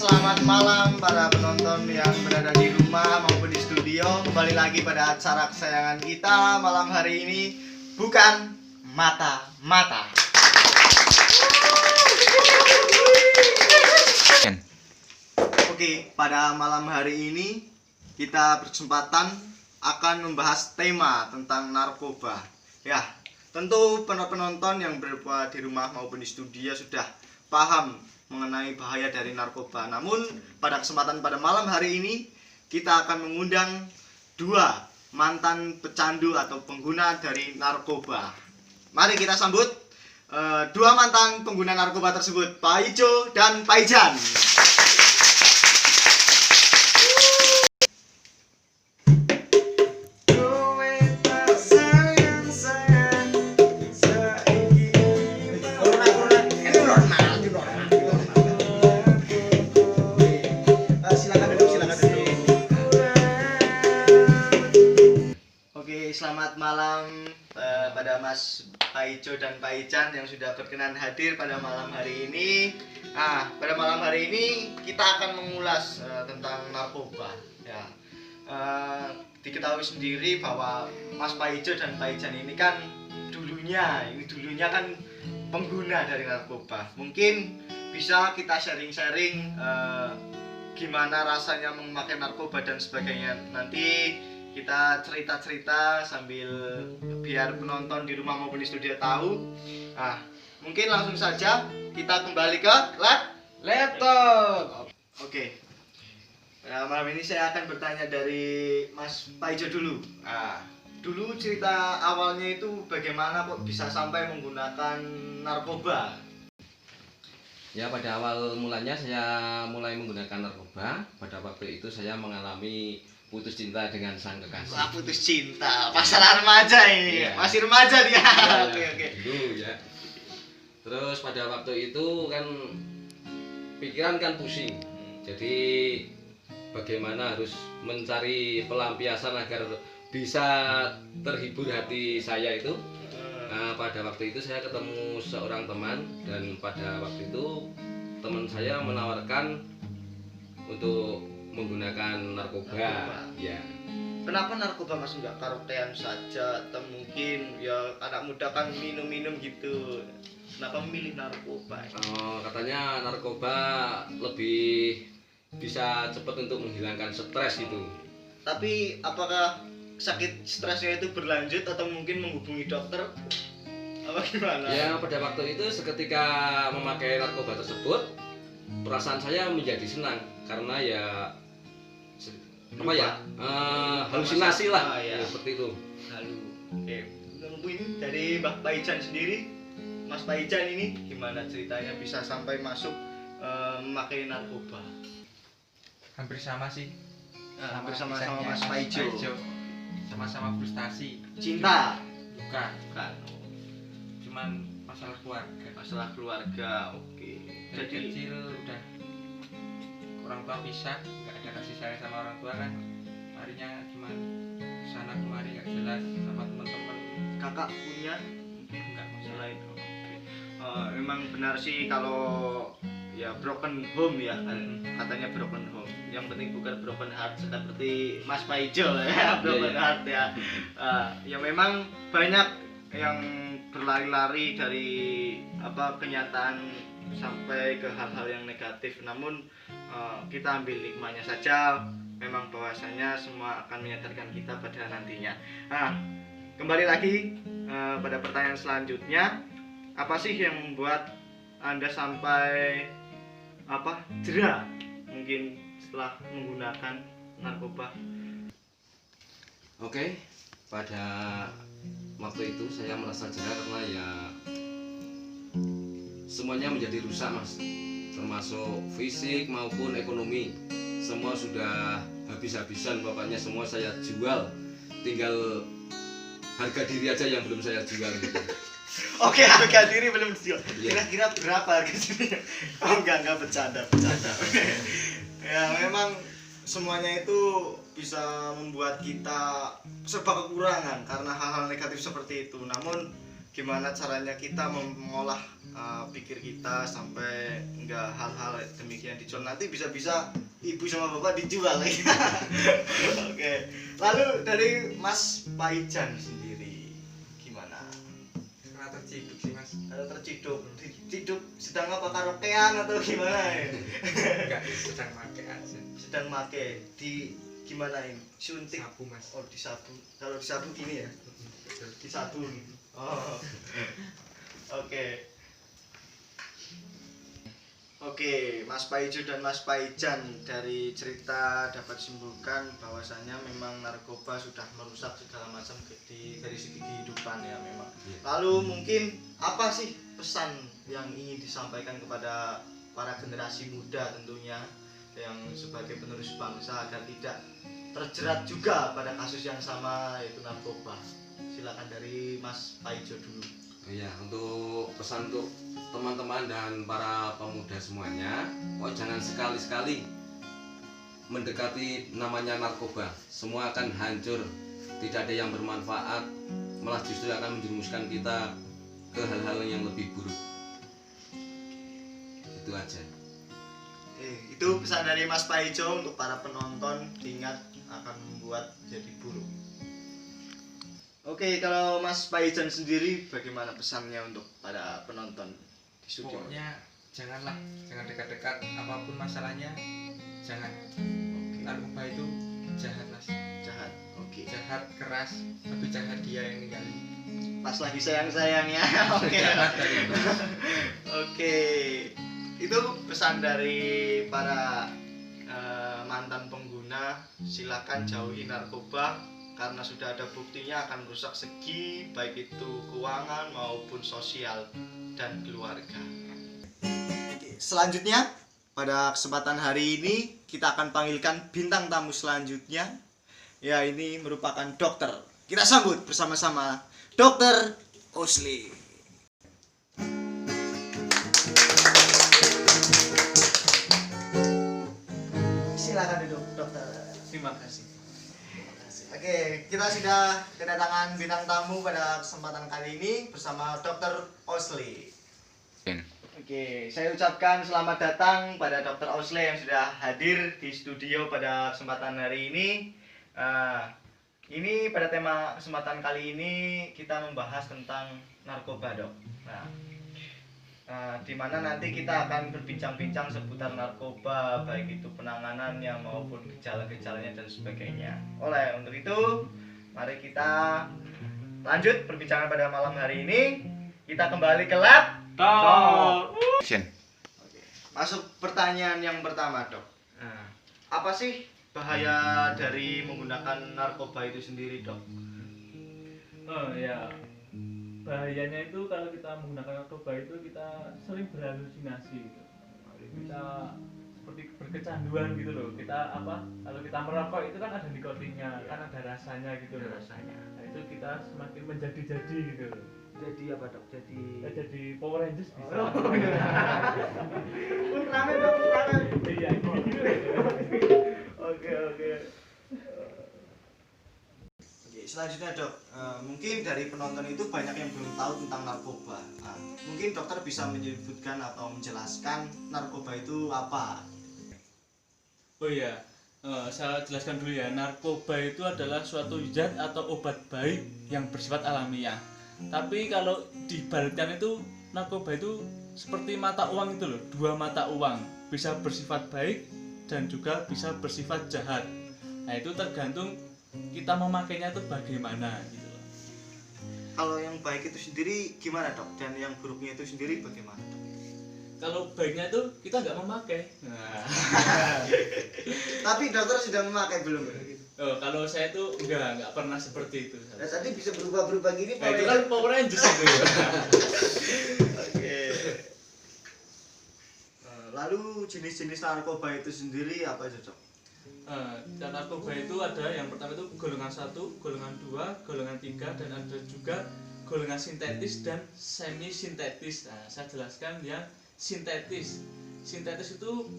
selamat malam para penonton yang berada di rumah maupun di studio. Kembali lagi pada acara kesayangan kita malam hari ini, bukan mata-mata. Oke, pada malam hari ini kita berkesempatan akan membahas tema tentang narkoba. Ya, tentu penonton yang berada di rumah maupun di studio sudah paham mengenai bahaya dari narkoba. Namun pada kesempatan pada malam hari ini kita akan mengundang dua mantan pecandu atau pengguna dari narkoba. Mari kita sambut dua mantan pengguna narkoba tersebut, Pak Ijo dan Pak Ijan. Selamat malam pada Mas Pak Ijo dan Pak Ijan yang sudah berkenan hadir pada malam hari ini. Pada malam hari ini kita akan mengulas tentang narkoba. Ya, diketahui sendiri bahwa Mas Pak Ijo dan Pak Ijan ini kan dulunya kan pengguna dari narkoba. Mungkin bisa kita sharing-sharing gimana rasanya memakai narkoba dan sebagainya. Nanti kita cerita-cerita sambil biar penonton di rumah maupun di studio tahu. Mungkin langsung saja kita kembali ke laptop. Oke. Malam ini saya akan bertanya dari Mas Pak Ijo dulu. Dulu cerita awalnya itu bagaimana kok bisa sampai menggunakan narkoba? Ya, pada awal mulanya saya mulai menggunakan narkoba. Pada waktu itu saya mengalami putus cinta dengan sang kekasih. Wah, putus cinta, masalah remaja ini. Ya. Masih remaja dia. Ya, Oke. dulu ya. Terus pada waktu itu kan pikiran kan pusing. Jadi bagaimana harus mencari pelampiasan agar bisa terhibur hati saya itu. Pada waktu itu saya ketemu seorang teman, dan pada waktu itu teman saya menawarkan untuk menggunakan narkoba. Ya. Kenapa narkoba Mas, nggak karaokean saja atau mungkin ya anak muda kan minum-minum gitu? Kenapa memilih narkoba? Katanya narkoba lebih bisa cepat untuk menghilangkan stres itu. Tapi apakah sakit stresnya itu berlanjut atau mungkin menghubungi dokter? Apa gimana? Ya, pada waktu itu seketika memakai narkoba tersebut, perasaan saya menjadi senang karena ya halusinasi lah, seperti itu. Lalu, mungkin dari Mbak Pak Ijan sendiri, Mas Pak Ijan ini gimana ceritanya bisa sampai masuk memakai narkoba? Hampir sama sih. Hampir sama-sama Mas Pak Ijo. Sama-sama frustasi. Cinta? Bukan. Cuman Masalah keluarga. Masalah keluarga. Oke. Dari kecil udah orang tua pisah, nggak ada kasih sayang sama orang tua kan. Harinya cuman sana kemari nggak jelas sama teman-teman. Kakak punya? Nggak masalah itu. Memang benar sih kalau ya broken home ya, katanya broken home. Yang penting bukan broken heart seperti Mas Pak Ijo ya, broken heart ya. Ya memang banyak yang berlari-lari dari kenyataan sampai ke hal-hal yang negatif. Namun kita ambil hikmahnya saja. Memang bahwasanya semua akan menyadarkan kita pada nantinya. Kembali lagi pada pertanyaan selanjutnya. Apa sih yang membuat Anda sampai jera mungkin setelah menggunakan narkoba? Oke, pada waktu itu saya merasa jera karena ya semuanya menjadi rusak, Mas, termasuk fisik maupun ekonomi. Semua sudah habis-habisan, pokoknya semua saya jual, tinggal harga diri aja yang belum saya jual gitu. Oke, harga diri belum dijual. Kira-kira berapa harga diri? Enggak bercanda. Ya memang semuanya itu bisa membuat kita serba kekurangan karena hal-hal negatif seperti itu. Namun gimana caranya kita mengolah pikir kita sampai enggak hal-hal demikian dijual, nanti bisa-bisa ibu sama bapak dijual ya. Oke, lalu dari Mas Paijan sendiri gimana? Karena terciduk sih mas. Terciduk sedang apa, karaokean atau gimana ya? Enggak, sedang pakai aja. Sedang make di gimana ini? Suntik. Sabu mas. Oh, disabu. Kalau disabu gini ya? Betul. Disabu. Oh. Oke. Oke, Mas Paijo dan Mas Paijan, dari cerita dapat simpulkan bahwasannya memang narkoba sudah merusak segala macam dari segi kehidupan ya memang. Iya. Lalu mungkin apa sih pesan yang ingin disampaikan kepada para generasi muda tentunya yang sebagai penerus bangsa agar tidak terjerat juga pada kasus yang sama, yaitu narkoba? Silakan dari Mas Paijo dulu. Iya, untuk pesan untuk teman-teman dan para pemuda semuanya, jangan sekali-sekali mendekati namanya narkoba. Semua akan hancur, tidak ada yang bermanfaat, malah justru akan menjerumuskan kita ke hal-hal yang lebih buruk. Itu aja. Itu pesan dari Mas Paijo untuk para penonton, ingat akan membuat jadi buruk. Oke, kalau Mas Paijan sendiri bagaimana pesannya untuk para penonton di studio? Pokoknya jangan dekat-dekat, apapun masalahnya jangan. Oke. Narkoba itu jahat mas. Jahat. Oke. Jahat, keras, tapi jahat dia yang ninggalin. Pas lagi sayang-sayangnya. Oke. Jahat dari itu. Oke. Itu pesan dari para mantan pengguna. Silakan jauhi narkoba, karena sudah ada buktinya akan merusak segi baik itu keuangan maupun sosial dan keluarga. Selanjutnya pada kesempatan hari ini kita akan panggilkan bintang tamu selanjutnya. Ya, ini merupakan dokter. Kita sambut bersama-sama Dokter Osli. Silakan duduk, dokter. Terima kasih. Oke, kita sudah kedatangan bintang tamu pada kesempatan kali ini bersama Dr. Osli. Oke, saya ucapkan selamat datang pada Dr. Osli yang sudah hadir di studio pada kesempatan hari ini. Ini pada tema kesempatan kali ini kita membahas tentang narkoba, Dok. Di mana nanti kita akan berbincang-bincang seputar narkoba, baik itu penanganannya maupun gejala-gejalanya dan sebagainya. Untuk itu, mari kita lanjut perbincangan pada malam hari ini. Kita kembali ke lab Talk. Oke. Masuk pertanyaan yang pertama, Dok. Apa sih bahaya dari menggunakan narkoba itu sendiri, Dok? Ya, bahayanya itu kalau kita menggunakan narkoba itu kita sering berhalusinasi gitu. Kita seperti berkecanduan gitu loh. Kalau kita merokok itu kan ada nikotinnya, kan ada rasanya gitu loh. Nah, itu kita semakin menjadi-jadi gitu loh. Jadi apa, Dok? Jadi Power Rangers bisa. Rame, Dok, rame. Iya, gitu. Oke. Selanjutnya, Dok, mungkin dari penonton itu banyak yang belum tahu tentang narkoba. Mungkin dokter bisa menyebutkan atau menjelaskan narkoba itu apa? Oh iya, saya jelaskan dulu ya. Narkoba itu adalah suatu zat atau obat baik yang bersifat alamiah. Tapi kalau diibaratkan itu narkoba itu seperti mata uang itu loh, dua mata uang, bisa bersifat baik dan juga bisa bersifat jahat. Nah, itu tergantung kita memakainya itu bagaimana gitu. Kalau yang baik itu sendiri gimana, Dok? Dan yang buruknya itu sendiri bagaimana, Dok? Kalau baiknya itu kita nggak memakai. Tapi dokter sudah memakai belum? Oh, kalau saya itu nggak pernah seperti itu. Nah, tadi bisa berubah-berubah gini, Nah, itu kan Power Rangers itu. Oke. Lalu jenis-jenis narkoba itu sendiri apa aja, Dok? Dan narkoba itu ada yang pertama itu golongan 1, golongan 2, golongan 3, dan ada juga golongan sintetis dan semi sintetis. Nah, saya jelaskan yang sintetis. Sintetis itu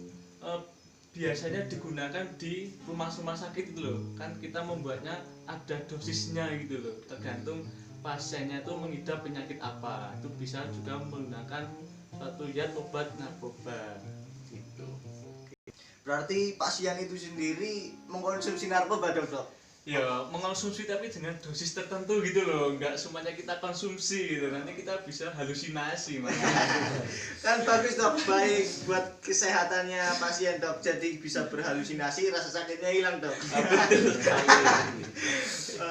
biasanya digunakan di rumah sakit itu loh. Kan kita membuatnya ada dosisnya gitu loh, tergantung pasiennya itu mengidap penyakit apa. Itu bisa juga menggunakan suatu zat obat narkoba gitu. Berarti pasien itu sendiri mengkonsumsi narkoba dong, Dok? Ya mengonsumsi tapi dengan dosis tertentu gitu loh, nggak semuanya kita konsumsi gitu, nanti kita bisa halusinasi malah. Kan bagus, Dok, baik buat kesehatannya pasien, Dok. Jadi bisa berhalusinasi, rasa sakitnya hilang, Dok. Betul sekali.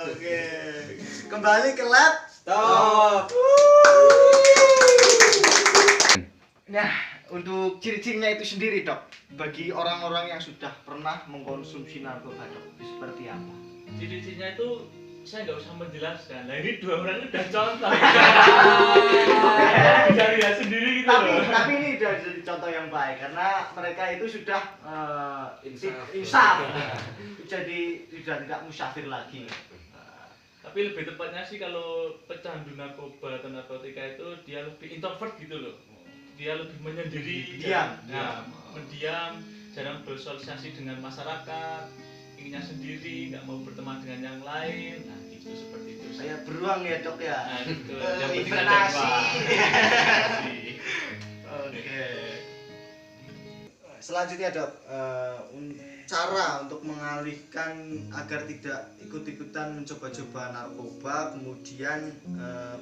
Oke, kembali ke lab. Top. Nah, untuk ciri-cirinya itu sendiri, Dok, bagi orang-orang yang sudah pernah mengkonsumsi narkoba, Dok, seperti apa? Ciri-cirinya itu saya nggak usah menjelaskan. Nah ini dua orang ini udah contoh. Bisa lihat sendiri gitu loh. Tapi ini udah jadi contoh yang baik karena mereka itu sudah Insaf. insaf. Jadi sudah tidak musyafir lagi. Tapi lebih tepatnya sih kalau pecandu narkoba atau narkotika itu dia lebih introvert gitu loh. Dia lebih menyendiri, Diam. mendiam, jarang bersosialisasi dengan masyarakat, inginnya sendiri, nggak mau berteman dengan yang lain. Nah gitu, seperti itu. Saya beruang ya, Dok, ya. Nah gitu. Eh, Yang penting ada hibernasi. uang. Oke. Selanjutnya, Dok, cara untuk mengalihkan agar tidak ikut-ikutan mencoba-coba narkoba, kemudian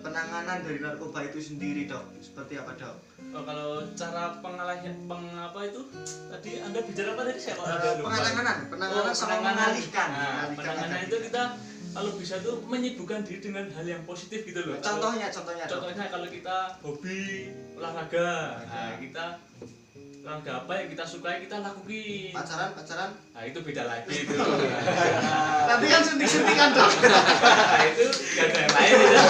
penanganan dari narkoba itu sendiri, Dok, seperti apa, Dok? Oh, kalau cara apa itu tadi Anda bicara apa tadi saya kok ada lupa. penanganan sama mengalihkan. Nah, Mengalihkan penanganan agar itu tidak. kita kalau bisa tuh menyibukkan diri dengan hal yang positif gitu loh. Contohnya, Dok. Contohnya kalau kita hobi olahraga, nah kita olahraga apa yang kita sukai kita lakuin. Pacaran. Nah itu beda lagi itu. Nanti kan suntik-suntikan, Dok. Nah itu gak ada yang lain itu.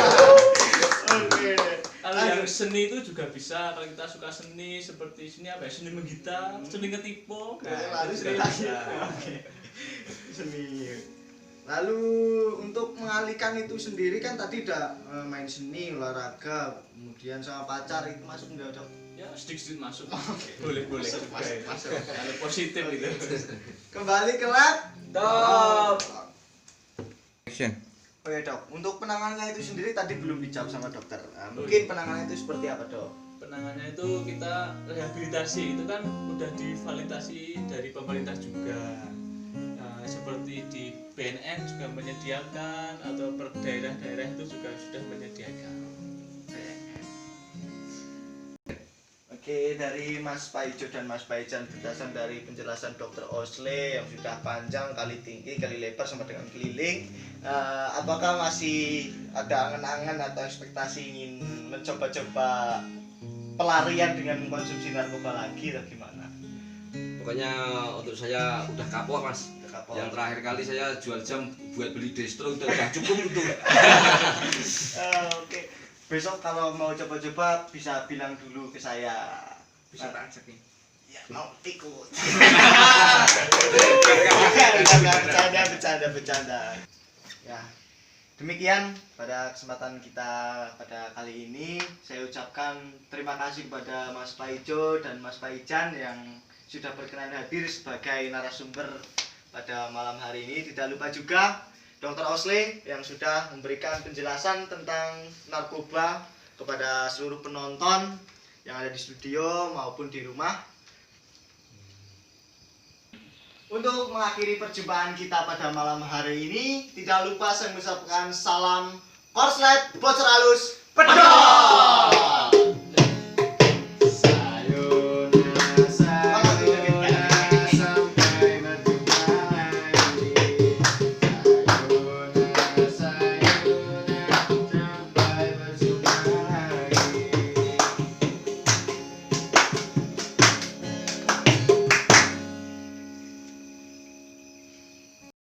Oke. Kalau yang seni itu juga bisa. Kalau kita suka seni seperti seni apa ya? Seni menggitar, seni ngetipo. Lalu itu seni juga lagi. bisa. Oke. Seni. Lalu untuk mengalihkan itu sendiri kan tadi udah main seni, olahraga, kemudian sama pacar itu masuk enggak, Dok? Ya sedikit masuk. Boleh juga ya. Masuk. Kalau positif gitu. Kembali ke lab. Top. Action. Oh ya, Dok, untuk penanganannya itu sendiri tadi belum dijawab sama dokter. Mungkin penanganannya itu seperti apa, Dok? Penanganannya itu kita rehabilitasi itu kan udah divalidasi dari pemerintah juga. Nah, seperti di BNN juga menyediakan atau per daerah-daerah itu juga sudah menyediakan. Oke, dari Mas Paijo dan Mas Paijan berdasarkan dari penjelasan Dokter Osle yang sudah panjang kali tinggi kali lebar sama dengan keliling, apakah masih ada angan-angan atau ekspektasi ingin mencoba-coba pelarian dengan mengkonsumsi narkoba lagi atau gimana? Pokoknya untuk saya udah kapok, Mas. Kapok. Yang terakhir kali saya jual jam buat beli destro udah cukup itu. Oke. Besok kalau mau coba-coba bisa bilang dulu ke saya. Bisa tak ajak nih. Ya, mau ikut. Bercanda. Ya, demikian pada kesempatan kita pada kali ini. Saya ucapkan terima kasih kepada Mas Paijo dan Mas Paijan yang sudah berkenan hadir sebagai narasumber pada malam hari ini. Tidak lupa juga Dr. Osle yang sudah memberikan penjelasan tentang narkoba kepada seluruh penonton yang ada di studio maupun di rumah. Untuk mengakhiri perjumpaan kita pada malam hari ini, tidak lupa saya mengucapkan salam korslet bocor halus pedot.